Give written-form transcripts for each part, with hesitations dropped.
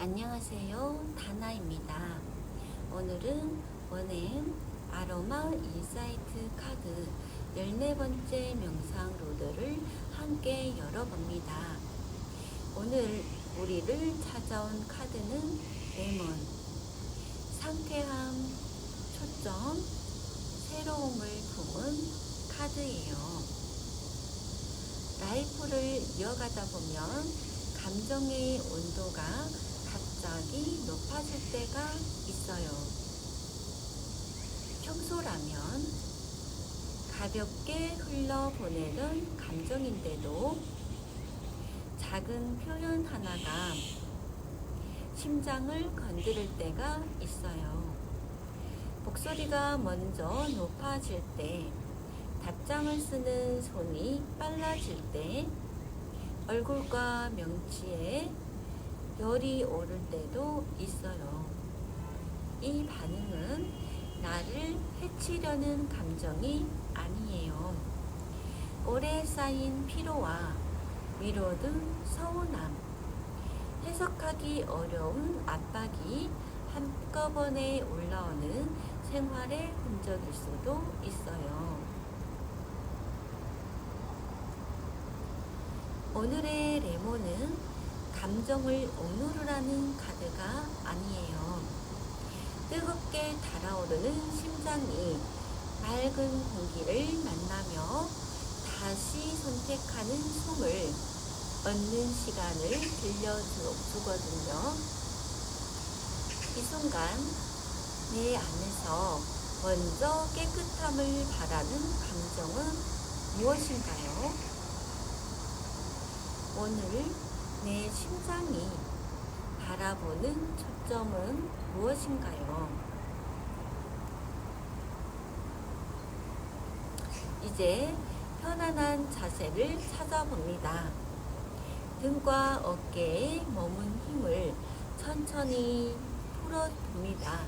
안녕하세요. 다나입니다. 오늘은 원엠 아로마 인사이트 카드 14번째 명상 로드를 함께 열어봅니다. 오늘 우리를 찾아온 카드는 레몬, 상쾌함, 초점, 새로움을 품은 카드예요. 라이프를 이어가다 보면 감정의 온도가 갑자기 높아질 때가 있어요. 평소라면 가볍게 흘러보내던 감정인데도 작은 표현 하나가 심장을 건드릴 때가 있어요. 목소리가 먼저 높아질 때, 답장을 쓰는 손이 빨라질 때, 얼굴과 명치에 열이 오를 때도 있어요. 이 반응은 나를 해치려는 감정이 아니에요. 오래 쌓인 피로와 위로 등 서운함, 해석하기 어려운 압박이 한꺼번에 올라오는 생활의 흔적일 수도 있어요. 오늘의 레몬은 감정을 억누르라는 카드가 아니에요. 뜨겁게 달아오르는 심장이 맑은 공기를 만나며 다시 선택하는 숨을 얻는 시간을 들려주거든요. 이 순간 내 안에서 먼저 깨끗함을 바라는 감정은 무엇인가요? 오늘 내 심장이 바라보는 초점은 무엇인가요? 이제 편안한 자세를 찾아봅니다. 등과 어깨에 머문 힘을 천천히 풀어봅니다.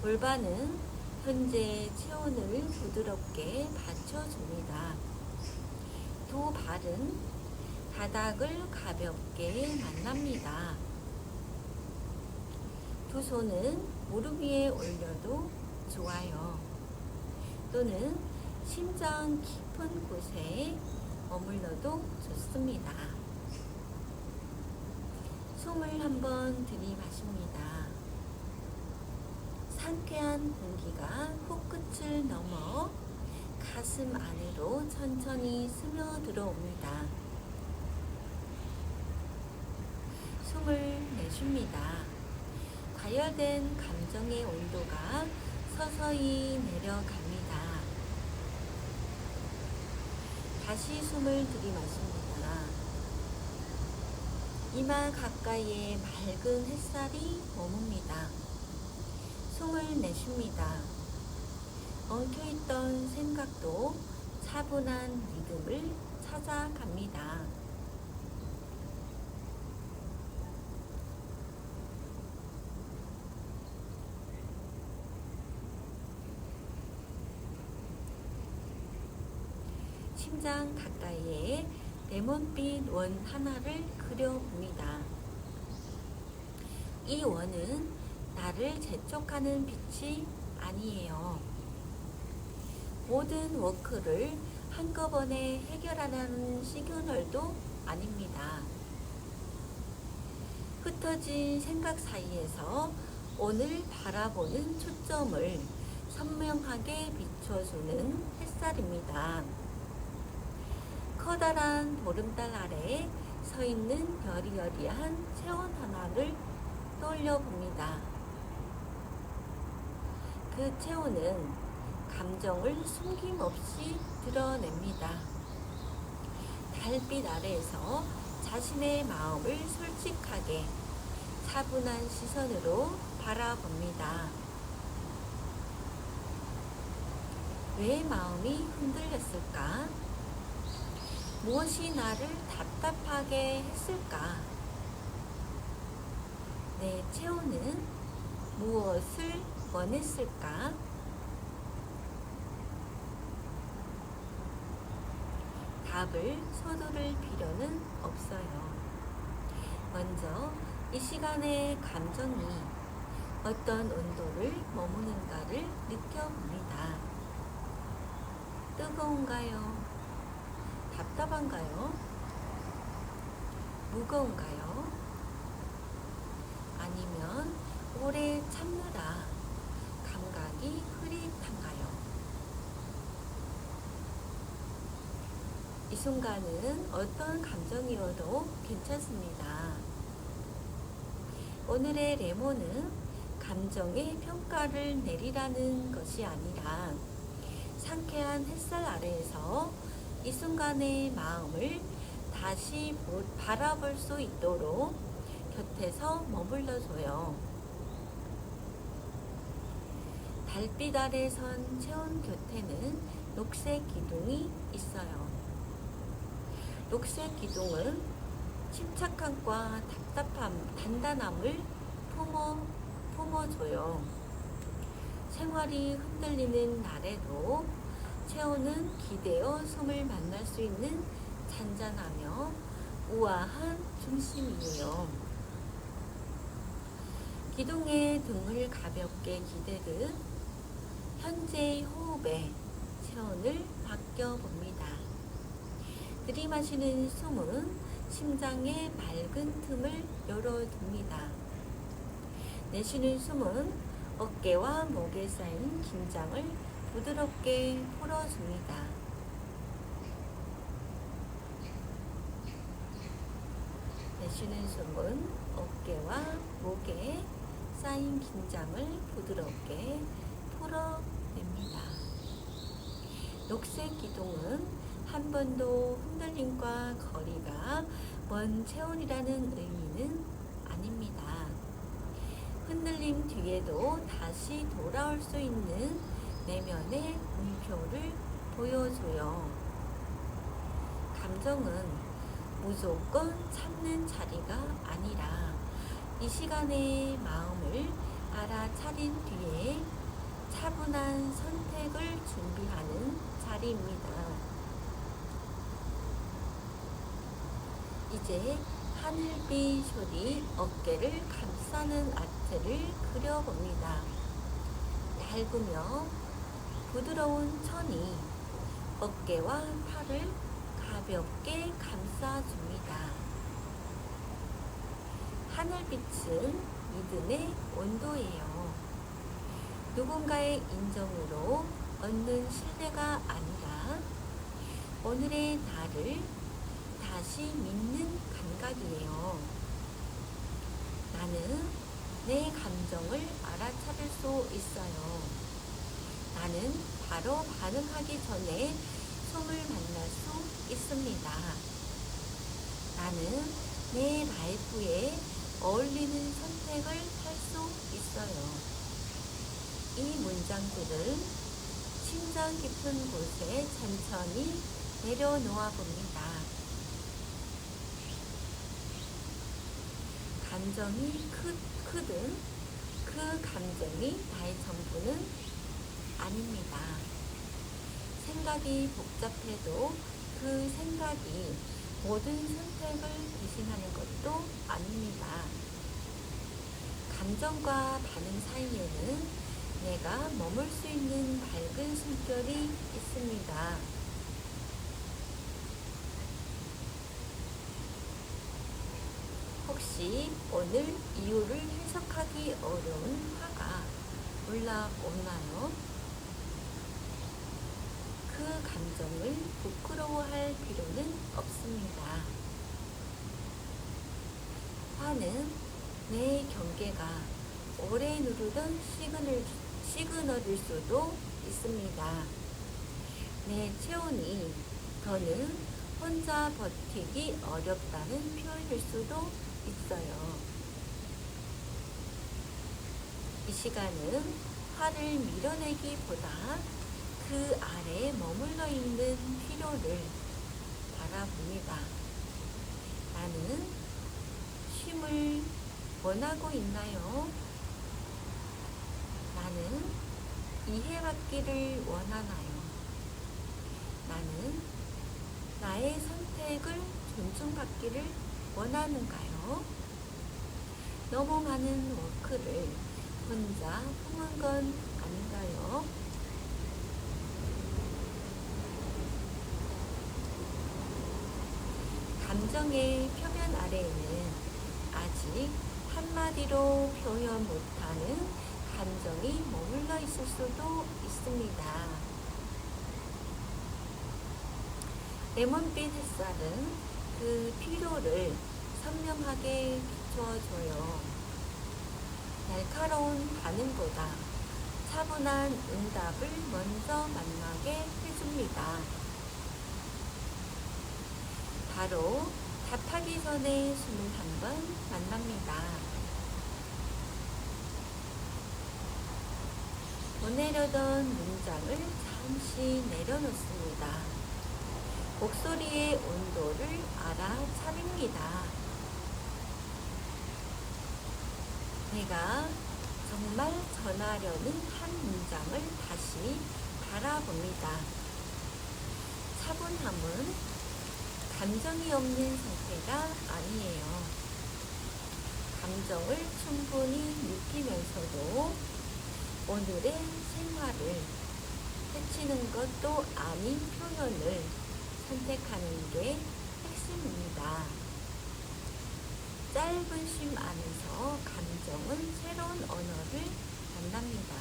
골반은 현재 체온을 부드럽게 받쳐줍니다. 두 발은 바닥을 가볍게 만납니다. 두 손은 무릎 위에 올려도 좋아요. 또는 심장 깊은 곳에 머물러도 좋습니다. 숨을 한번 들이마십니다. 상쾌한 공기가 코끝을 넘어 가슴 안으로 천천히 스며들어옵니다. 숨을 내쉽니다. 과열된 감정의 온도가 서서히 내려갑니다. 다시 숨을 들이마십니다. 이마 가까이에 맑은 햇살이 머뭅니다. 숨을 내쉽니다. 엉켜있던 생각도 차분한 리듬을 찾아갑니다. 심장 가까이에 레몬빛 원 하나를 그려봅니다. 이 원은 나를 재촉하는 빛이 아니에요. 모든 워크를 한꺼번에 해결하라는 시그널도 아닙니다. 흩어진 생각 사이에서 오늘 바라보는 초점을 선명하게 비춰주는 햇살입니다. 커다란 보름달 아래 서 있는 여리여리한 체온 하나를 떠올려 봅니다. 그 체온은 감정을 숨김없이 드러냅니다. 달빛 아래에서 자신의 마음을 솔직하게 차분한 시선으로 바라봅니다. 왜 마음이 흔들렸을까? 무엇이 나를 답답하게 했을까? 내 체온은 무엇을 원했을까? 답을 서두를 필요는 없어요. 먼저 이 시간의 감정이 어떤 온도를 머무는가를 느껴봅니다. 뜨거운가요? 답답한가요? 무거운가요? 아니면 오래 참느라 감각이 흐릿한가요? 이 순간은 어떤 감정이어도 괜찮습니다. 오늘의 레몬은 감정의 평가를 내리라는 것이 아니라 상쾌한 햇살 아래에서 이 순간의 마음을 다시 바라볼 수 있도록 곁에서 머물러줘요. 달빛 아래 선 체온 곁에는 녹색 기둥이 있어요. 녹색 기둥은 침착함과 단단함을 품어줘요. 생활이 흔들리는 날에도 체온은 기대어 숨을 만날 수 있는 잔잔하며 우아한 중심이에요. 기둥의 등을 가볍게 기대듯 현재의 호흡에 체온을 바뀌어봅니다. 들이마시는 숨은 심장의 맑은 틈을 열어둡니다. 내쉬는 숨은 어깨와 목에 쌓인 긴장을 부드럽게 풀어줍니다. 내쉬는 숨은 어깨와 목에 쌓인 긴장을 부드럽게 풀어냅니다. 녹색 기둥은 한 번도 흔들림과 거리가 먼 체온이라는 의미는 아닙니다. 흔들림 뒤에도 다시 돌아올 수 있는 내면의 물표를 보여줘요. 감정은 무조건 참는 자리가 아니라 이 시간의 마음을 알아차린 뒤에 차분한 선택을 준비하는 자리입니다. 이제 하늘빛 숏이 어깨를 감싸는 아트를 그려봅니다. 얇으며 부드러운 천이 어깨와 팔을 가볍게 감싸줍니다. 하늘빛은 믿음의 온도예요. 누군가의 인정으로 얻는 신뢰가 아니라 오늘의 나를 다시 믿는 감각이에요. 나는 내 감정을 알아차릴 수 있어요. 나는 바로 반응하기 전에 숨을 만날 수 있습니다. 나는 내 라이프에 어울리는 선택을 할 수 있어요. 이 문장들은 심장 깊은 곳에 천천히 내려놓아 봅니다. 감정이 크든 그 감정이 나의 전부는 아닙니다. 생각이 복잡해도 그 생각이 모든 선택을 대신하는 것도 아닙니다. 감정과 반응 사이에는 내가 머물 수 있는 밝은 숨결이 있습니다. 혹시 오늘 이유를 해석하기 어려운 화가 올라오나요? 그 감정을 부끄러워할 필요는 없습니다. 화는 내 경계가 오래 누르던 시그널일 수도 있습니다. 내 체온이 더는 혼자 버티기 어렵다는 표현일 수도 있어요. 이 시간은 화를 밀어내기보다 그 아래에 머물러 있는 필요를 바라봅니다. 나는 쉼을 원하고 있나요? 나는 이해받기를 원하나요? 나는 나의 선택을 존중받기를 원하는가요? 너무 많은 워크를 혼자 품은 건 아닌가요? 감정의 표면 아래에는 아직 한마디로 표현 못하는 감정이 머물러 있을 수도 있습니다. 레몬빛 햇살은 그 피로를 선명하게 비춰줘요. 날카로운 반응보다 차분한 응답을 먼저 만나게 해줍니다. 바로 답하기 전에 숨을 한번 만납니다. 보내려던 문장을 잠시 내려놓습니다. 목소리의 온도를 알아차립니다. 내가 정말 전하려는 한 문장을 다시 바라봅니다. 차분함은 감정이 없는 상태가 아니에요. 감정을 충분히 느끼면서도 오늘의 생활을 해치는 것도 아닌 표현을 선택하는 게 핵심입니다. 짧은 쉼 안에서 감정은 새로운 언어를 만납니다.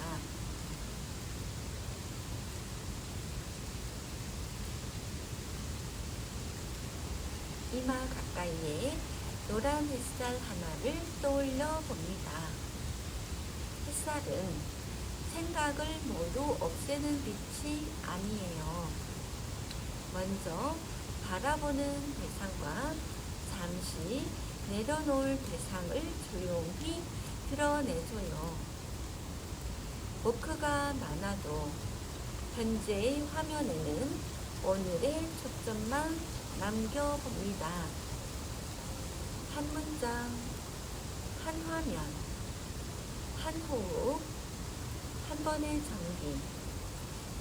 이마 가까이에 노란 햇살 하나를 떠올려 봅니다. 햇살은 생각을 모두 없애는 빛이 아니에요. 먼저 바라보는 대상과 잠시 내려놓을 대상을 조용히 드러내줘요. 워크가 많아도 현재의 화면에는 오늘의 초점만 남겨봅니다. 한 문장, 한 화면, 한 호흡, 한 번의 정기,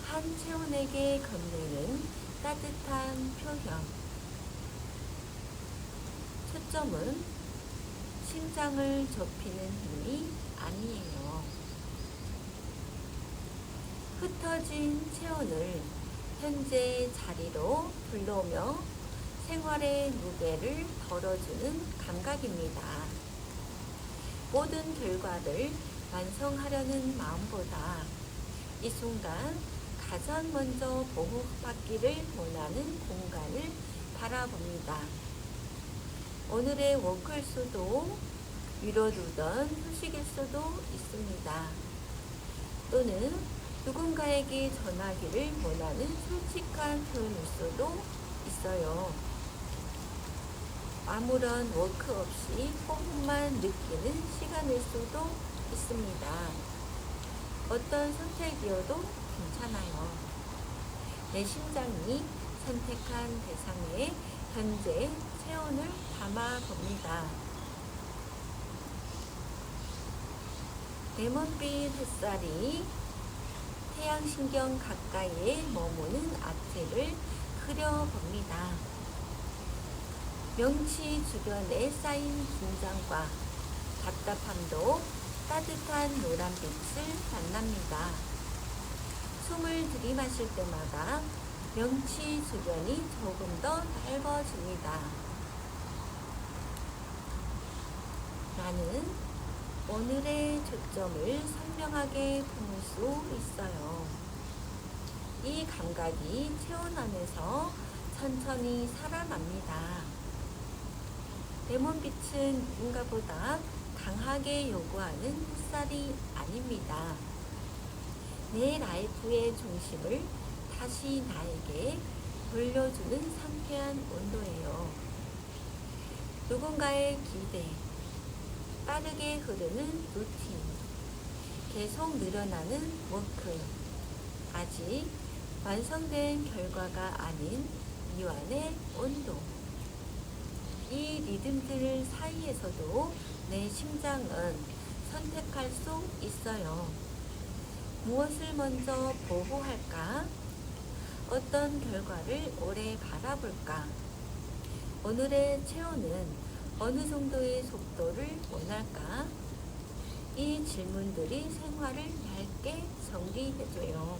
한 체온에게 건네는 따뜻한 표현. 초점은 심장을 좁히는 힘이 아니에요. 흩어진 체온을 현재의 자리로 불러오며 생활의 무게를 덜어주는 감각입니다. 모든 결과를 완성하려는 마음보다 이 순간 가장 먼저 보호받기를 원하는 공간을 바라봅니다. 오늘의 워크일 수도 미뤄두던 휴식일 수도 있습니다. 또는 누군가에게 전하기를 원하는 솔직한 표현일 수도 있어요. 아무런 워크 없이 호흡만 느끼는 시간일 수도 있습니다. 어떤 선택이어도 괜찮아요. 내 심장이 선택한 대상에 현재 체온을 담아봅니다. 레몬빛 햇살이 태양신경 가까이에 머무는 아트를 그려봅니다. 명치 주변에 쌓인 긴장과 답답함도 따뜻한 노란빛을 만납니다. 숨을 들이마실 때마다 명치 주변이 조금 더 넓어집니다. 나는 오늘의 초점을 선명하게 품을 수 있어요. 이 감각이 체온 안에서 천천히 살아납니다. 레몬빛은 누군가보다 강하게 요구하는 햇살이 아닙니다. 내 라이프의 중심을 다시 나에게 돌려주는 상쾌한 온도예요. 누군가의 기대, 빠르게 흐르는 루틴, 계속 늘어나는 워크, 아직 완성된 결과가 아닌 미완의 온도. 이 리듬들 사이에서도 내 심장은 선택할 수 있어요. 무엇을 먼저 보호할까? 어떤 결과를 오래 바라볼까? 오늘의 체온은 어느 정도의 속도를 원할까? 이 질문들이 생활을 얇게 정리해줘요.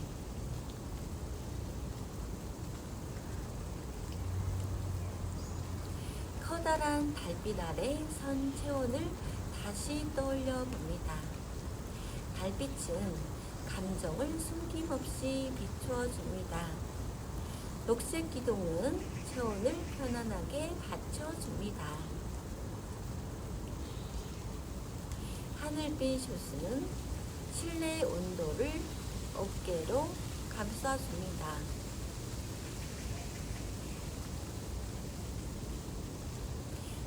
커다란 달빛 아래 선 체온을 다시 떠올려 봅니다. 달빛은 감정을 숨김없이 비추어 줍니다. 녹색 기둥은 체온을 편안하게 받쳐줍니다. 하늘빛 호수는 실내 온도를 어깨로 감싸줍니다.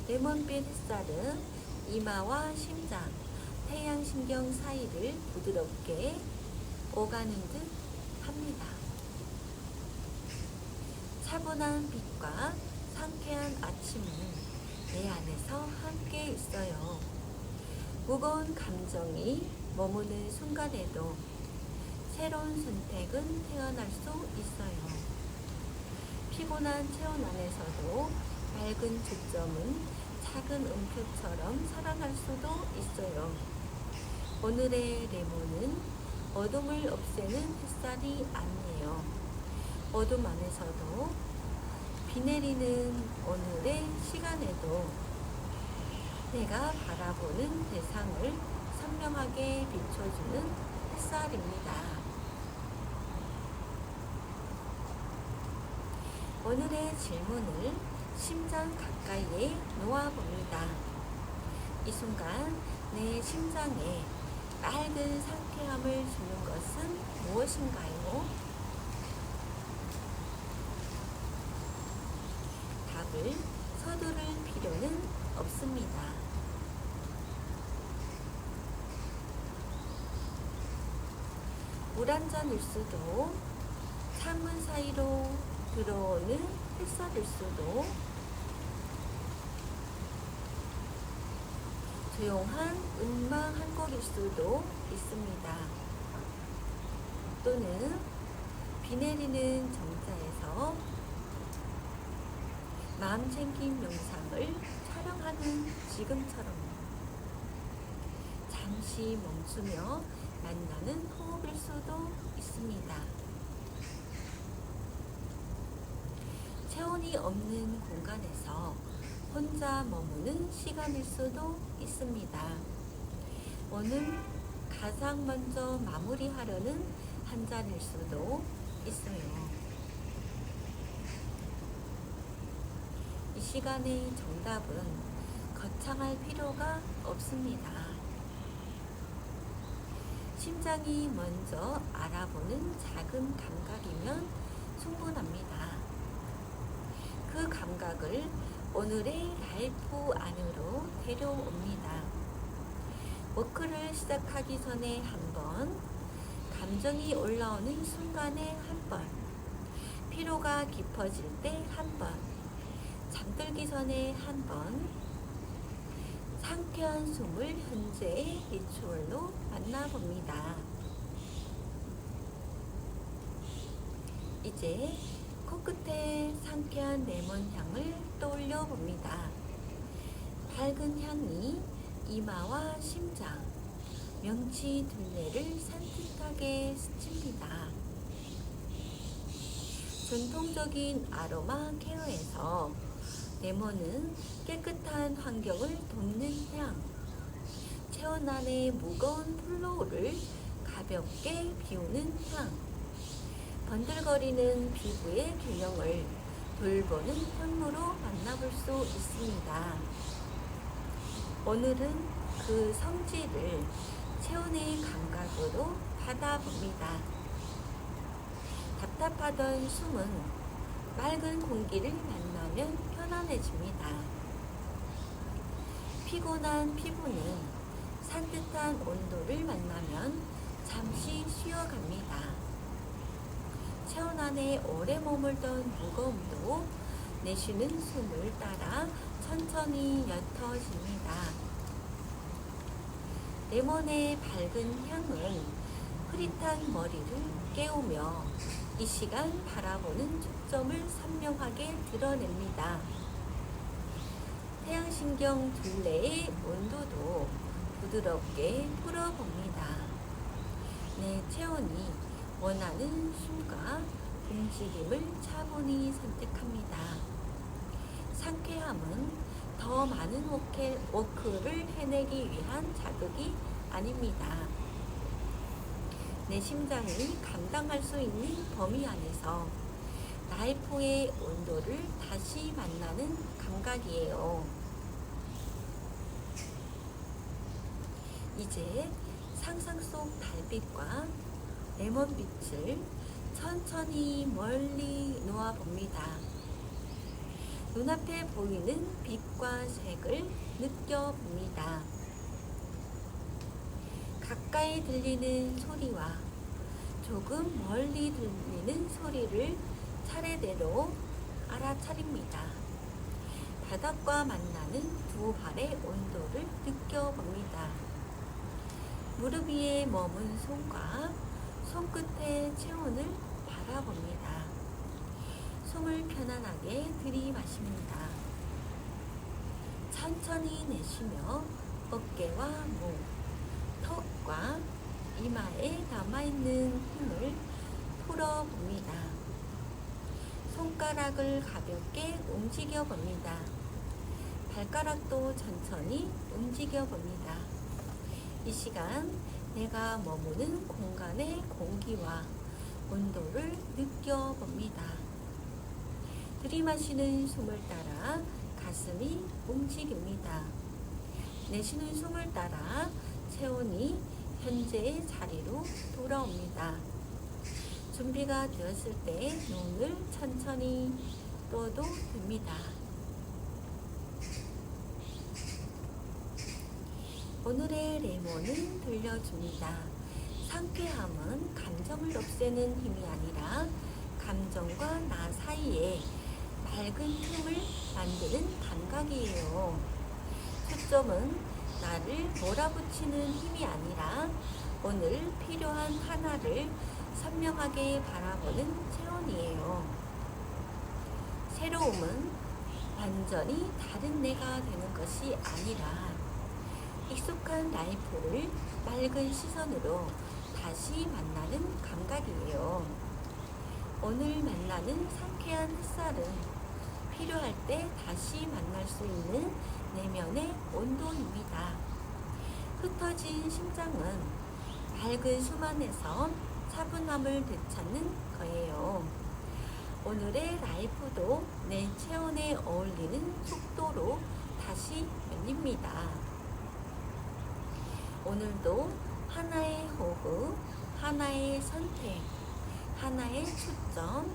레몬빛 햇살은 이마와 심장, 태양신경 사이를 부드럽게 오가는 듯 합니다. 차분한 빛과 상쾌한 아침은 내 안에서 함께 있어요. 무거운 감정이 머무는 순간에도 새로운 선택은 태어날 수 있어요. 피곤한 체온 안에서도 맑은 초점은 작은 음표처럼 살아날 수도 있어요. 오늘의 레몬은 어둠을 없애는 햇살이 아니에요. 어둠 안에서도 비 내리는 오늘의 시간에도 내가 바라보는 대상을 선명하게 비춰주는 햇살입니다. 오늘의 질문을 심장 가까이에 놓아봅니다. 이 순간 내 심장에 맑은 상쾌함을 주는 것은 무엇인가요? 답을 서두를 필요는 없습니다. 물 한 잔일 수도, 창문 사이로 들어오는 햇살일 수도, 조용한 음악 한 곡일 수도 있습니다. 또는 비 내리는 정자에서 마음 챙김 영상을 촬영하는 지금처럼 잠시 멈추며 만나는 호흡일 수도 있습니다. 체온이 없는 공간에서 혼자 머무는 시간일 수도 있습니다. 오늘 가장 먼저 마무리하려는 한 잔일 수도 있어요. 이 시간의 정답은 거창할 필요가 없습니다. 심장이 먼저 알아보는 작은 감각이면 충분합니다. 그 감각을 오늘의 라이프 안으로 데려옵니다. 워크를 시작하기 전에 한 번, 감정이 올라오는 순간에 한 번, 피로가 깊어질 때 한 번, 잠들기 전에 한 번, 상쾌한 숨을 현재의 리추얼로 만나봅니다. 이제 코끝에 상쾌한 레몬 향을 떠올려 봅니다. 밝은 향이 이마와 심장, 명치 둘레를 산뜻하게 스칩니다. 전통적인 아로마 케어에서 레몬은 깨끗한 환경을 돕는 향, 체온 안의 무거운 플로우를 가볍게 비우는 향, 번들거리는 피부의 균형을 돌보는 향으로 만나볼 수 있습니다. 오늘은 그 성질을 체온의 감각으로 받아봅니다. 답답하던 숨은 맑은 공기를 만나면 편안해집니다. 피곤한 피부는 산뜻한 온도를 만나면 잠시 쉬어갑니다. 체온 안에 오래 머물던 무거움도 내쉬는 숨을 따라 천천히 옅어집니다. 레몬의 밝은 향은 흐릿한 머리를 깨우며 이 시간 바라보는 초점을 선명하게 드러냅니다. 태양신 대사신경 둘레의 온도도 부드럽게 풀어봅니다. 내 체온이 원하는 숨과 움직임을 차분히 선택합니다. 상쾌함은 더 많은 워크를 해내기 위한 자극이 아닙니다. 내 심장이 감당할 수 있는 범위 안에서 라이프의 온도를 다시 만나는 감각이에요. 이제 상상 속 달빛과 레몬빛을 천천히 멀리 놓아봅니다. 눈앞에 보이는 빛과 색을 느껴봅니다. 가까이 들리는 소리와 조금 멀리 들리는 소리를 차례대로 알아차립니다. 바닥과 만나는 두 발의 온도를 느껴봅니다. 무릎 위에 머문 손과 손끝의 체온을 바라봅니다. 숨을 편안하게 들이마십니다. 천천히 내쉬며 어깨와 목, 턱과 이마에 남아있는 힘을 풀어봅니다. 손가락을 가볍게 움직여봅니다. 발가락도 천천히 움직여봅니다. 이 시간 내가 머무는 공간의 공기와 온도를 느껴봅니다. 들이마시는 숨을 따라 가슴이 움직입니다. 내쉬는 숨을 따라 체온이 현재의 자리로 돌아옵니다. 준비가 되었을 때 눈을 천천히 떠도 됩니다. 오늘의 레몬은 들려줍니다. 상쾌함은 감정을 없애는 힘이 아니라 감정과 나 사이에 맑은 틈을 만드는 감각이에요. 초점은 나를 몰아붙이는 힘이 아니라 오늘 필요한 하나를 선명하게 바라보는 체온이에요. 새로움은 완전히 다른 내가 되는 것이 아니라 익숙한 라이프를 맑은 시선으로 다시 만나는 감각이에요. 오늘 만나는 상쾌한 햇살은 필요할 때 다시 만날 수 있는 내면의 온도입니다. 흩어진 심장은 맑은 숨 안에서 차분함을 되찾는 거예요. 오늘의 라이프도 내 체온에 어울리는 속도로 다시 열립니다. 오늘도 하나의 호흡, 하나의 선택, 하나의 초점,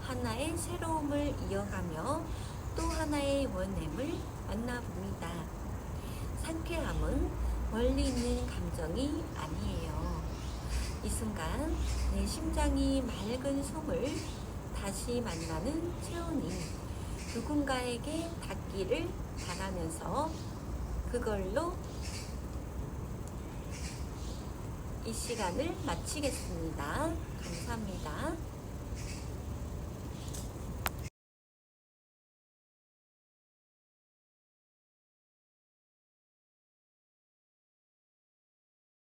하나의 새로움을 이어가며 또 하나의 원엠을 만나봅니다. 상쾌함은 멀리 있는 감정이 아니에요. 이 순간 내 심장이 맑은 숨을 다시 만나는 체온이 누군가에게 닿기를 바라면서 그걸로 이 시간을 마치겠습니다. 감사합니다.